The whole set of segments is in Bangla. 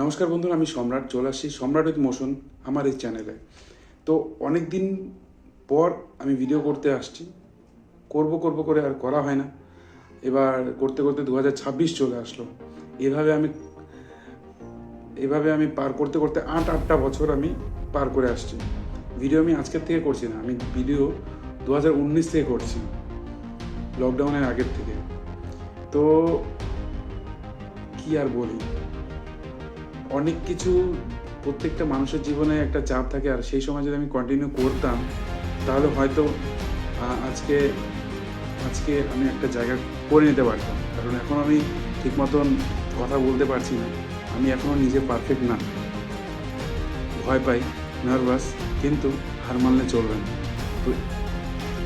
নমস্কার বন্ধুরা, আমি সম্রাট চলে আসছি সম্রাট উইথ মোশন আমার এই চ্যানেলে। তো অনেক দিন পর আমি ভিডিও করতে আসছি, করব করে আর করা হয় না। এবার করতে করতে 2026 চলে আসলো। এভাবে আমি পার করতে করতে আটটা বছর আমি পার করে আসছি। ভিডিও আমি আজকের থেকে করছি না, আমি ভিডিও 2019 থেকে করছি, লকডাউনের আগের থেকে। তো কি আর বলি, অনেক কিছু প্রত্যেকটা মানুষের জীবনে একটা চাপ থাকে, আর সেই সময় যদি আমি কন্টিনিউ করতাম তাহলে হয়তো আজকে আজকে আমি একটা জায়গা করে নিতে পারতাম। কারণ এখন আমি ঠিক মতন কথা বলতে পারছি না, আমি এখনও নিজে পারফেক্ট না, ভয় পাই, নার্ভাস, কিন্তু হার মানলে চলবে না। তো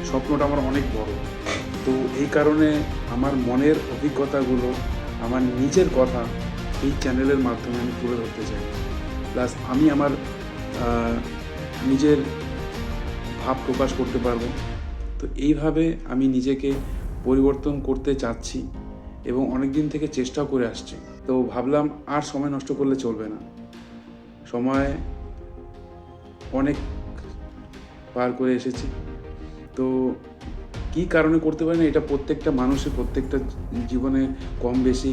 স্বপ্নটা আমার অনেক বড়, তো এই কারণে আমার মনের অভিজ্ঞতাগুলো, আমার নিজের কথা এই চ্যানেলের মাধ্যমে আমি তুলে ধরতে চাই। প্লাস আমি আমার নিজের ভাব প্রকাশ করতে পারবো। তো এইভাবে আমি নিজেকে পরিবর্তন করতে চাচ্ছি এবং অনেক দিন থেকে চেষ্টাও করে আসছি। তো ভাবলাম আর সময় নষ্ট করলে চলবে না, সময় অনেক পার করে এসেছি। তো কী কারণে করতে পারি না, এটা প্রত্যেকটা মানুষের প্রত্যেকটা জীবনে কম বেশি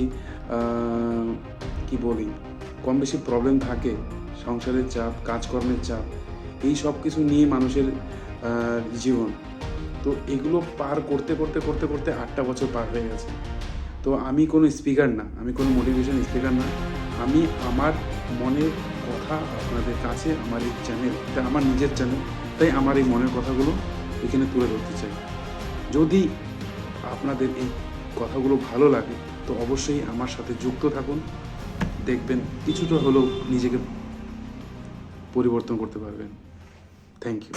কম বেশি প্রবলেম থাকে। সংসারের চাপ, কাজকর্মের চাপ, এই সব কিছু নিয়ে মানুষের জীবন। তো এগুলো পার করতে করতে করতে করতে 8টা বছর পার হয়ে গেছে। তো আমি কোনো স্পিকার না, আমি কোনো মোটিভেশন স্পিকার না, আমি আমার মনের কথা আপনাদের কাছে, আমার এই চ্যানেল, এটা আমার নিজের চ্যানেল, তাই আমার এই মনের কথাগুলো এখানে তুলে ধরতে চাই। যদি আপনাদের এই কথাগুলো ভালো লাগে তো অবশ্যই আমার সাথে যুক্ত থাকুন, দেখবেন কিছুটা হলেও নিজেকে পরিবর্তন করতে পারবেন। Thank you.